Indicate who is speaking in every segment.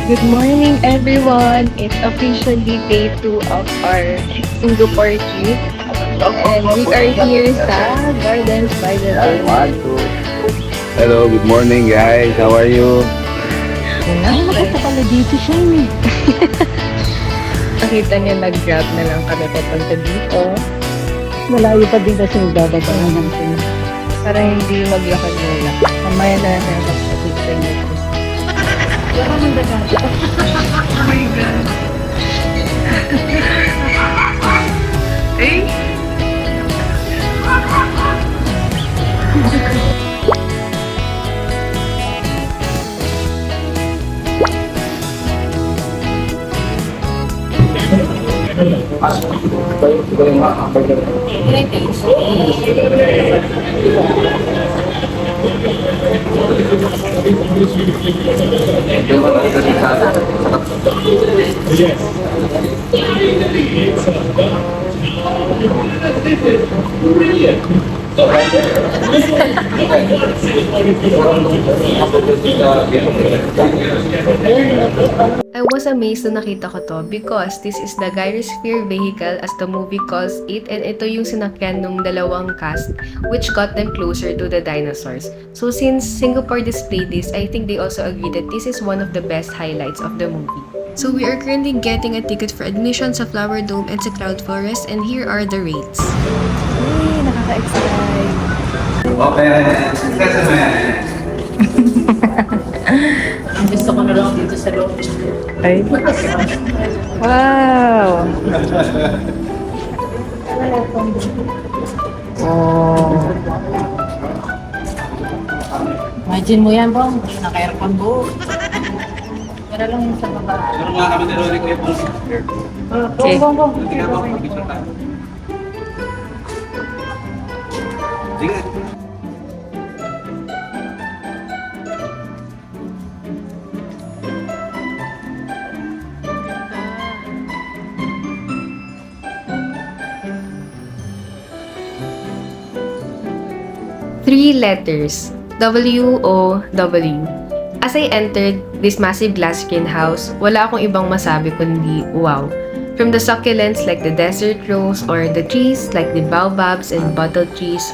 Speaker 1: Good morning, everyone. It's officially day 2 of our Singapore trip. And we are here sa Gardens by the Bay.
Speaker 2: One, two. Hello, good morning guys. How are you?
Speaker 1: Ay, nakita pala dito siya eh. Nakita niyo, nag-grab na lang kami papunta dito.
Speaker 3: Malayo pa din kasi bababa natin.
Speaker 1: Para hindi maglakad muna. Mamaya na lang tayo magpapicture nito.
Speaker 3: Wala nang dagat.
Speaker 1: Oh my God. Eh?
Speaker 4: I was amazed na nakita ko to because this is the gyrosphere vehicle as the movie calls it, and ito yung sinakyan ng dalawang cast which got them closer to the dinosaurs. So since Singapore displayed this, I think they also agree that this is one of the best highlights of the movie. So we are currently getting a ticket for admission sa Flower Dome and sa Cloud Forest, and here are the rates.
Speaker 1: Hey, nakaka-excite.
Speaker 2: Okay, kasi
Speaker 3: Gusto ko na lang dito sa loob.
Speaker 1: Ay. Wow! Oh.
Speaker 3: Imagine mo yan, bong. Naka-aircon po. Para lang yung sa baba.
Speaker 2: Meron nga kami nilori ko yung
Speaker 1: Okay.
Speaker 3: Bong.
Speaker 2: Sige.
Speaker 4: Three letters, W-O-W. As I entered this massive glass greenhouse, wala akong ibang masabi kundi wow. From the succulents like the desert rose or the trees like the baobabs and bottle trees,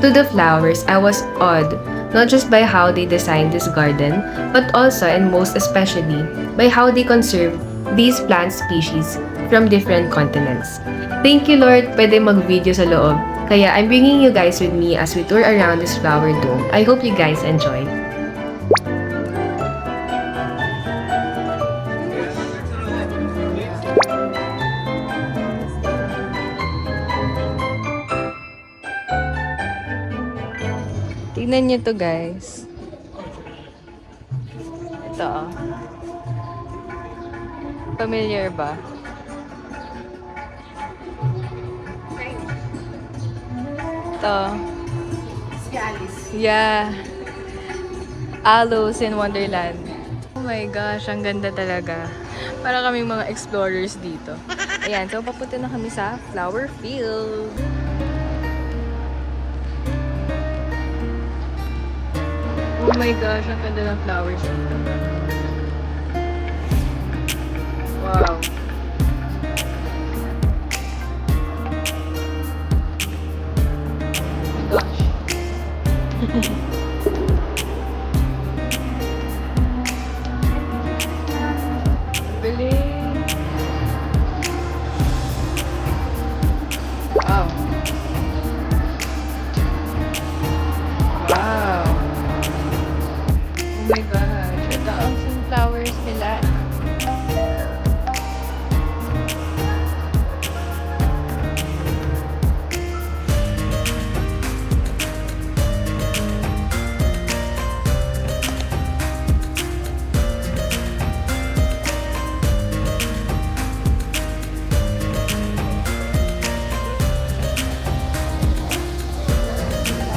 Speaker 4: to the flowers, I was awed, not just by how they designed this garden, but also and most especially by how they conserve these plant species from different continents. Thank you Lord, pwede mag-video sa loob. Kaya I'm bringing you guys with me as we tour around this flower dome. I hope you guys enjoy.
Speaker 1: Tignan niyo to, guys. Ito, oh. Familiar ba? Ito.
Speaker 3: Si Alice.
Speaker 1: Yeah. Alice in Wonderland. Oh my gosh, ang ganda talaga. Para kaming mga explorers dito. Ayan, so papunta na kami sa flower field. Oh my gosh, ang ganda ng flowers dito. Wow. Gosh. Bilis. Wow. Wow. Oh my gosh. Ito ang sunflowers nila.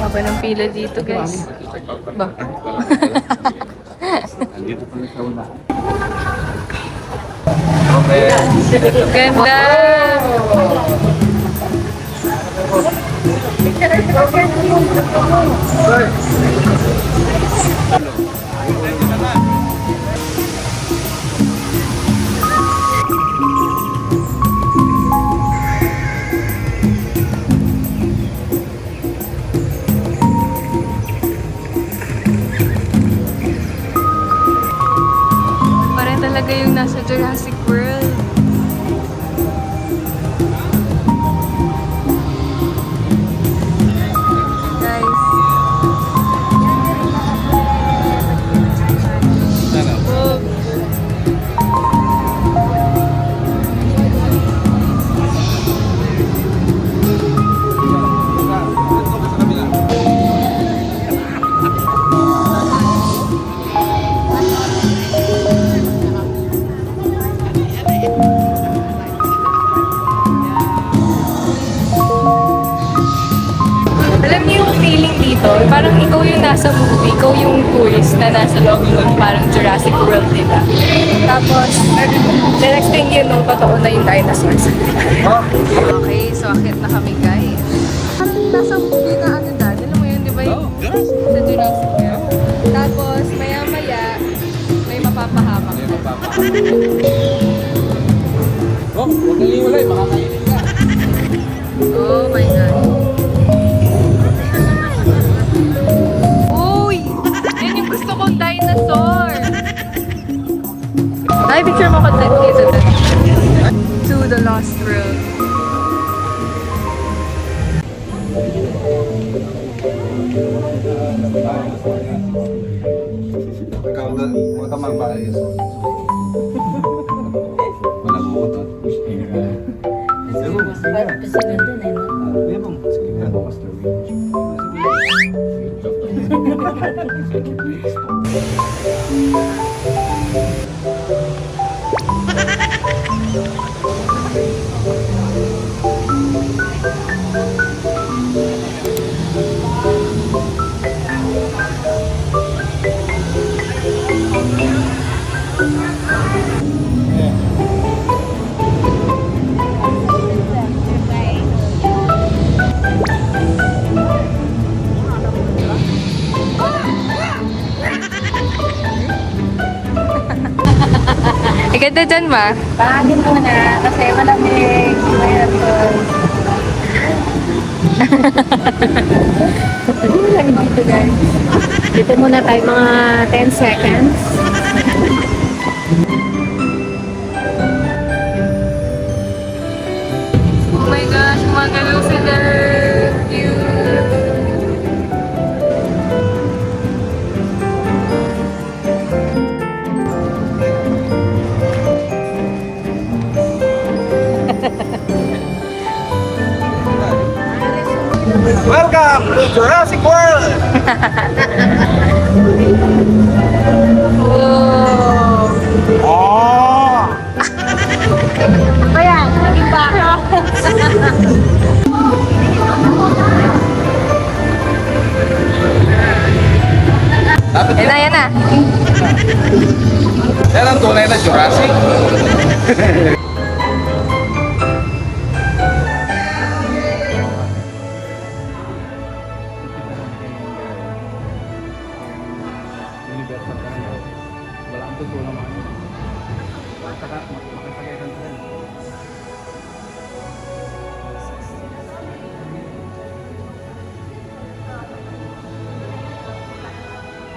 Speaker 1: Haba ng pila dito, guys. Ba?
Speaker 2: Andito pa sa una.
Speaker 1: Ganda! Alam niyo yung feeling dito, parang ikaw yung nasa movie, ikaw yung tourist na nasa loob ng parang Jurassic World, diba? Tapos, the next thing you know, totoo na yung dinosaurs. Okay, so akit na kami guys. Nasa movie na ano dahil, alam mo yun, di ba yung sa Jurassic World? Tapos, maya-maya, may mapapahamak.
Speaker 2: Oh, huwag kang iwalay, makakainin ka.
Speaker 1: Oh my God. Uy! Yan yung gusto kong dinosaur! Ay, picture mo ko dito. To the Lost World.
Speaker 2: Ikaw na, huwag ka magbayas. Walang buto.
Speaker 1: Ganda dyan, ma.
Speaker 3: Pahagin muna kasi malamig. Mayroon. Lagi dito guys. Dito muna tayo mga 10 seconds.
Speaker 1: Oh my gosh, gumagalaw sila. Cute.
Speaker 2: Welcome to Jurassic World!
Speaker 1: Oh.
Speaker 2: Oh!
Speaker 1: Ayan, naging baka. Yan na, yan na.
Speaker 2: Yan ang tunay na Jurassic.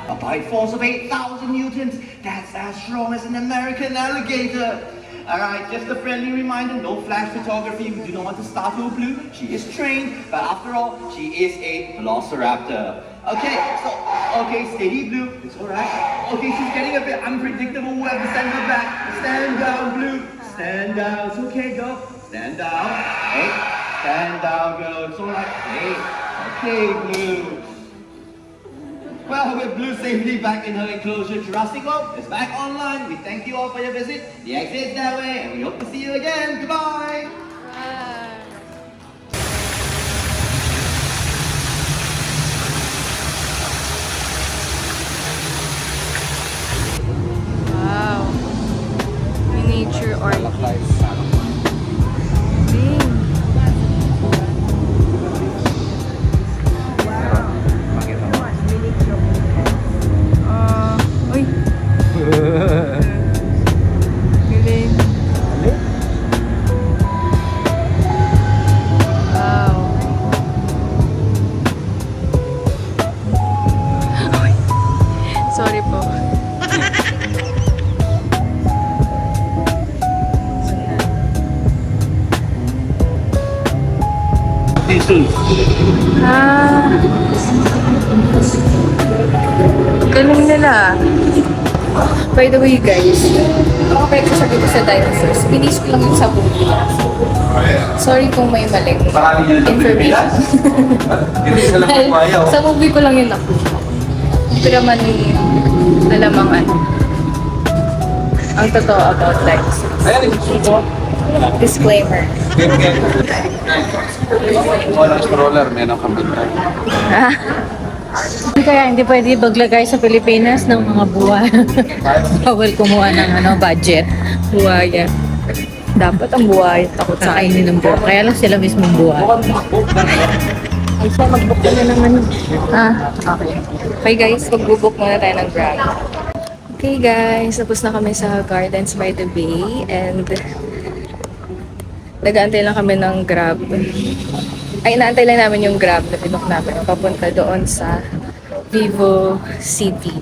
Speaker 5: A bite force of 8,000 newtons. That's as strong as an American alligator. Alright, just a friendly reminder, no flash photography. We do not want to startle Blue. She is trained, but after all, she is a velociraptor. Okay, steady Blue. It's alright. Okay, she's getting a bit unpredictable. We'll have to send her back. Stand down, Blue. Stand down. It's okay, girl. Stand down. Hey, stand down, girl. It's alright. Hey, okay, Blue. Well, with Blue safely back in her enclosure, Jurassic World is back online. We thank you all for your visit. The exit is that way, and we hope to see you again. Goodbye.
Speaker 1: Wow. Miniature orchids. Uy. Galing. Wow. Uy. Sorry po. Ah. Galing nila. By the way, guys, ako kayo sasabi ko sa dinosaurs, pinis ko lang yung sa movie. Sorry kung may maling information. Dahil sa movie ko lang yun ako. Pero man alam ang ano. ang totoo about life. Disclaimer.
Speaker 2: Walang stroller, meron kami.
Speaker 3: Kaya hindi pwede maglagay sa Pilipinas ng mga buwan. Bawal kumuha ng budget.
Speaker 1: Buwaya. Dapat ang buwaya. Takot sa akin.
Speaker 3: Kainin ng buwan. Kaya lang sila mismong buwan.
Speaker 1: Ay, siya, mag-book na naman. Okay. Okay guys, mag-book muna tayo ng Grab. Okay guys, tapos na kami sa Gardens by the Bay and nag-aantay lang kami ng Grab. Ay, inaantay lang namin yung Grab na pinook namin papunta doon sa Vivo City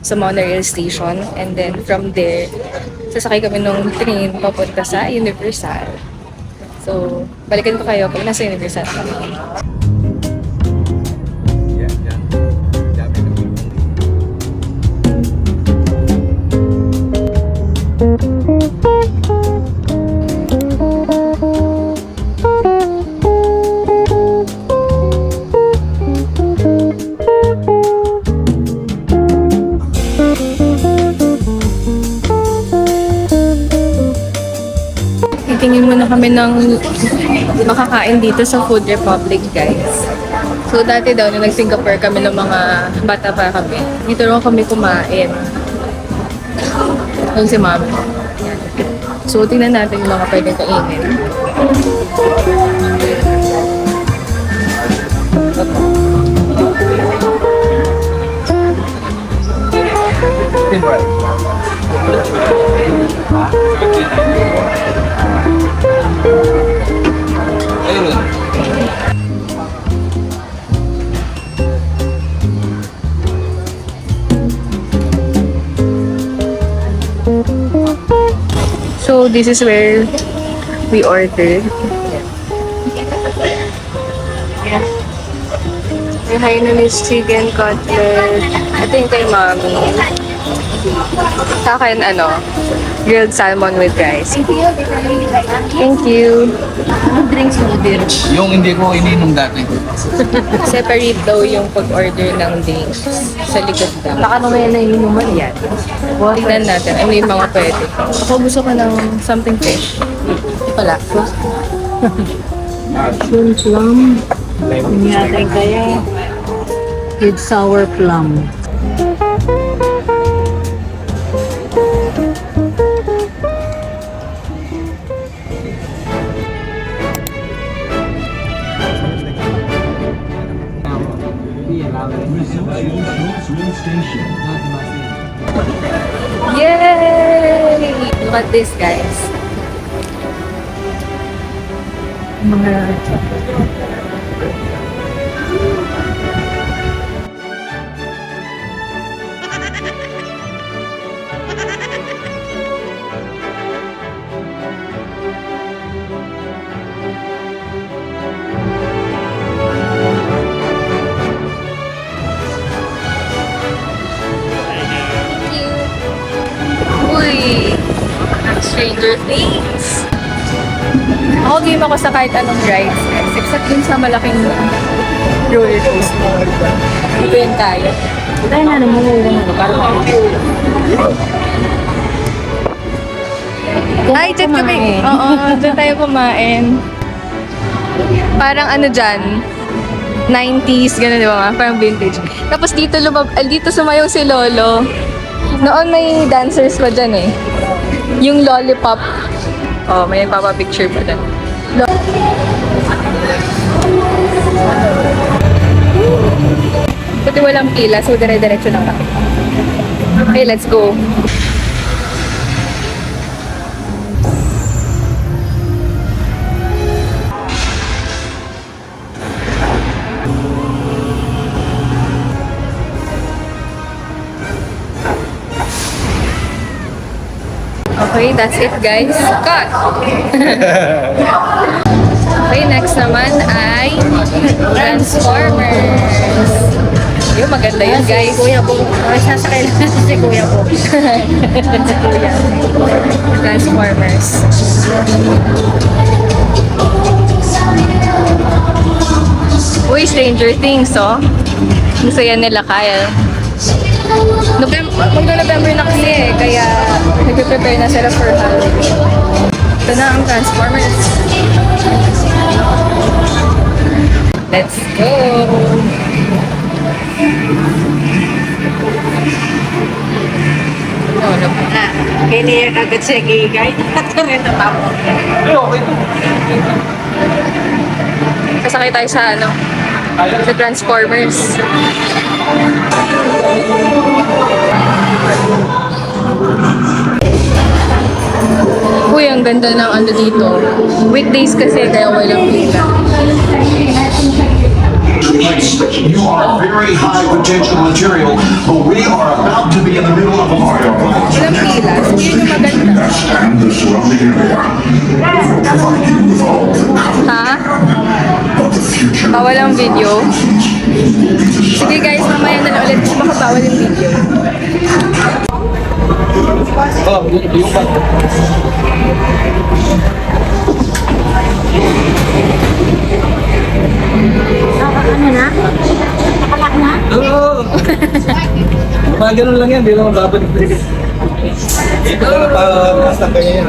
Speaker 1: sa monorail station and then from there sasakay kami ng train papunta sa Universal. So, balikan ko kayo pag nasa Universal kami. Titingin muna kami ng makakain dito sa Food Republic, guys. So, dati daw, nung nag-Singapore kami ng mga bata pa kami, dito rin kami kumain. Yung si Mami. So, tingnan natin yung mga pwedeng kainin. So, this is where we ordered. Yung Hainanese chicken cutlet. Ito yung kay Mami. Sa akin, grilled salmon with rice. Thank you.
Speaker 3: Ano drinks mo, dear?
Speaker 2: Yung hindi ko ininom dati.
Speaker 1: Separate daw yung pag-order ng drinks sa likod daw.
Speaker 3: Baka mamaya na inuman yan.
Speaker 1: Tingnan natin. Ano yung mga pwede. Ako gusto ko ng something fish. Wala.
Speaker 3: Shrimp plum. Ano yata kaya? With sour plum.
Speaker 1: Yay! Look at this, guys.
Speaker 3: Mga
Speaker 1: Uy! Stranger Things. Ako game ako sa kahit anong rides, guys. Except dun sa malaking roller coaster. Ito yun tayo.
Speaker 3: tayo na naman para
Speaker 1: Ay, dyan kami. Oo, dyan tayo kumain. Parang ano dyan, 90s, gano'n di ba? Parang vintage. Tapos dito, dito sumayong si Lolo. Noon may dancers pa dyan eh. Yung lollipop. Oh, may nagpapapicture pa dyan. Buti walang pila, so dire-diretso lang kami. Okay, let's go. Okay, that's it guys. Cut! Okay, next naman ay Transformers. Yung maganda yun guys.
Speaker 3: Kuya po. Sasakay lang si Kuya po. Si Kuya.
Speaker 1: Transformers. Uy, Stranger Things, oh. Gusto yan nila, Kyle. Magno-November na kasi eh, kaya nagpe-prepare na sila for Halloween. Ito na ang Transformers. Let's go!
Speaker 3: Ano pa na? Kiniyak agad siya gigay. Ito rin natapos.
Speaker 1: Kasakay tayo sa sa Transformers. Uy, ang ganda ng dito. Weekdays kasi kaya walang pila.
Speaker 6: You are very high potential material, but we are about to be in the middle of a Mario Bros.
Speaker 1: Walang pila. So yun yung maganda.
Speaker 6: And the surrounding area will provide you with all the cover
Speaker 1: Ha?
Speaker 6: of the future.
Speaker 1: Bawal ang video. Sige guys, mamaya na lang ulit kasi baka bawal yung video.
Speaker 7: Mga ganun lang yan, di naman babalik. Ito lang napakakas na kanya yan.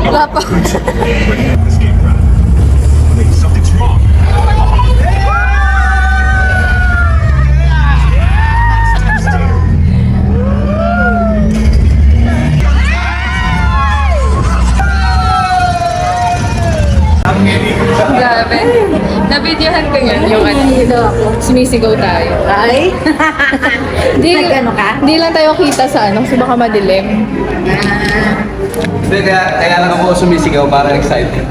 Speaker 1: Wala pa.
Speaker 6: Something's wrong.
Speaker 1: Grabe. Na-videohan ko yun, yung sumisigaw tayo.
Speaker 3: Ay?
Speaker 1: Di,
Speaker 3: Nag-ano ka?
Speaker 1: Di lang tayo kita sa kasi baka madilim.
Speaker 7: Hindi, kaya lang ako sumisigaw para excited.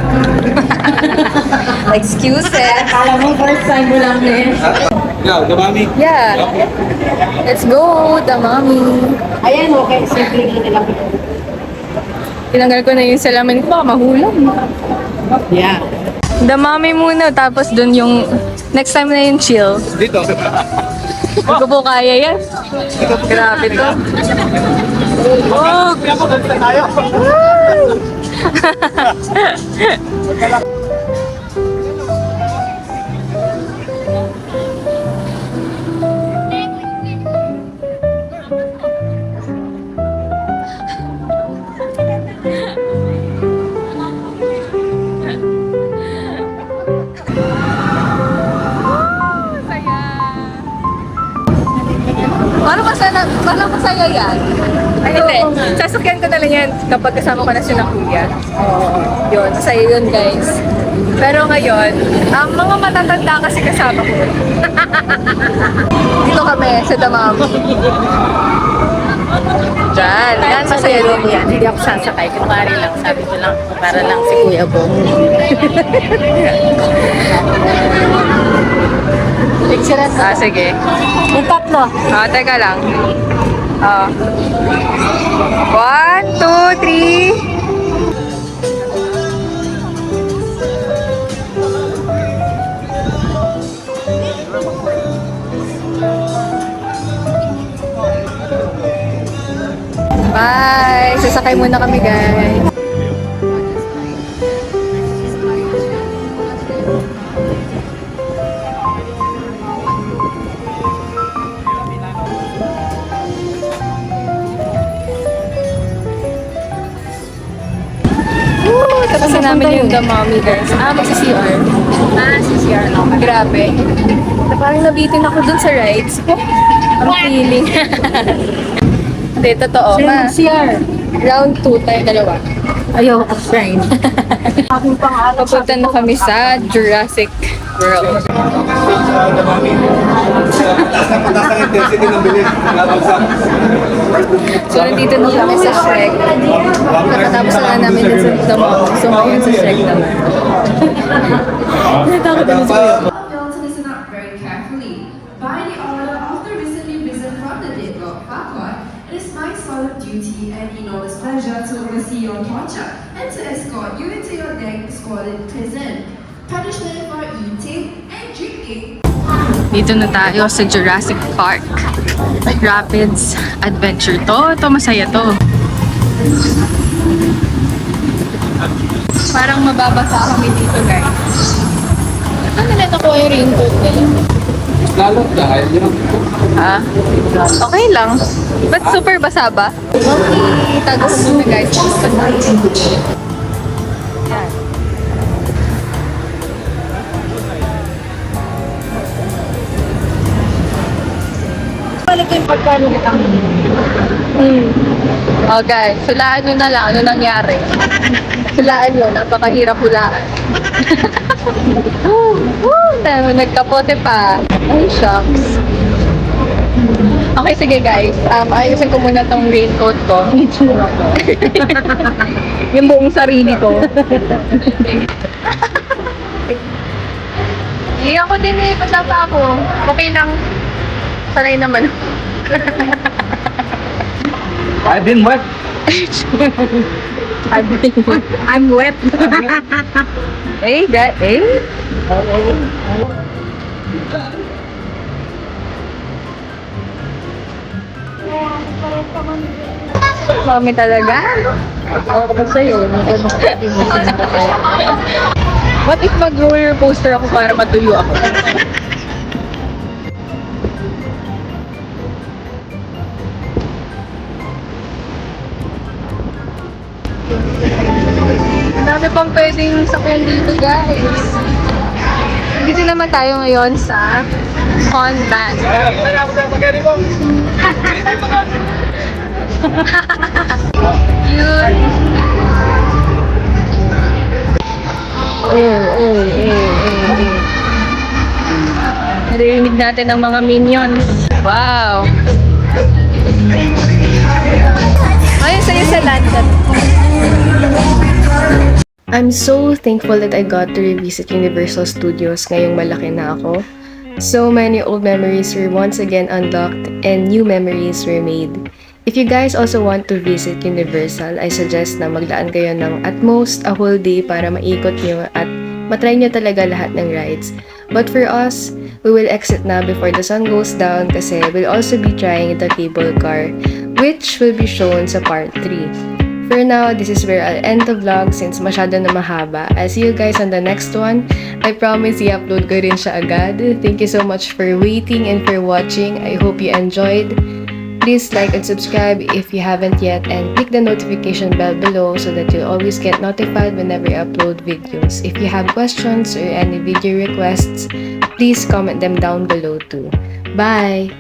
Speaker 1: Excuses.
Speaker 3: Akala mo first time mo lang din.
Speaker 7: Ikaw, gamami.
Speaker 1: Yeah. Let's go, the mommy.
Speaker 3: Ayan, okay. Simple nila.
Speaker 1: Tinanggal ko na yung salamin ko, baka mahulog.
Speaker 3: Yeah.
Speaker 1: The mommy muna, tapos dun yung next time na yung chill.
Speaker 7: Dito.
Speaker 1: Hindi ko po kaya yan. Grabe to. Oh! Parang masaya yan. Ay, hindi. Sasakyan ko na lang yan kapag kasama ko na sila kuya. Oo. Yun, masaya yun guys. Pero ngayon, ang mga matatanda kasi kasama ko. Dito kami sa Damam. Diyan, yan masaya yun.
Speaker 3: Yan, hindi ako sasakay. Kunwari lang, sabi ko lang, para lang si Kuya Bong. Picture
Speaker 1: Ah, sige.
Speaker 3: Yung tatlo.
Speaker 1: Teka lang. 1, 2, 3. Bye! Sasakay muna kami, guys. Woo! Tapos na namin yung The Mommy, guys. Magsi-CR. CCR lang. Grabe. Parang nabitin ako dun sa rides. Ang feeling. Hindi, totoo.
Speaker 3: CR.
Speaker 1: Round 2 tayo dalawa.
Speaker 3: Ayaw ako friend.
Speaker 1: Papunta na kami sa Jurassic World.
Speaker 7: Taas na pataas ang intensity ng bilis. Nabagsak.
Speaker 1: So, nandito na kami sa Shrek. Nakatapos na nga namin din sa Damam. So, ngayon sa Shrek naman. Natakot naman si Kuya.
Speaker 8: Fail to listen up very carefully. By the order of the recently risen from the dead Lord Farquaad, it is my solemn duty and enormous pleasure to oversee your torture and to escort you into your next squalid prison. Punishment for eating and drinking.
Speaker 1: Dito na tayo sa Jurassic Park. Rapids Adventure to. Ito, masaya to. Parang mababasa kami dito, guys. Ano nila nakuha yung raincoat nila?
Speaker 7: Lalo dahil yun.
Speaker 1: Ha? Okay lang. Ba't super basa ba? Okay, tago ko muna guys. Yan.
Speaker 3: Balik yung pagkano kitang
Speaker 1: Okay, hulaan nyo na lang ano nangyari. Hulaan nyo, napakahirap hulaan. Nagkapote pa. Ay, shucks. Okay, sige guys. Ayusin ko muna tong raincoat ko. Yung buong sarili ko. Ako din eh. Basta pa ako. Okay lang. Sanay naman.
Speaker 7: I've been wet.
Speaker 1: I'm wet. Eh? Mami talaga? Ako ba sa'yo? What if mag-roller coaster ako para matuyo ako? Marami pang pwedeng sakyan dito, guys. Dito naman tayo ngayon sa Honda. Cute. Narinig natin ang mga minions. Wow! Ayun sa'yo sa London.
Speaker 4: I'm so thankful that I got to revisit Universal Studios ngayong malaki na ako. So many old memories were once again unlocked and new memories were made. If you guys also want to visit Universal, I suggest na maglaan kayo ng at most a whole day para maikot nyo at matry nyo talaga lahat ng rides. But for us, we will exit na before the sun goes down kasi we'll also be trying the cable car, which will be shown sa part 3. For now, this is where I'll end the vlog since masyado na mahaba. I'll see you guys on the next one. I promise i-upload ko rin siya agad. Thank you so much for waiting and for watching. I hope you enjoyed. Please like and subscribe if you haven't yet and click the notification bell below so that you'll always get notified whenever I upload videos. If you have questions or any video requests, please comment them down below too. Bye!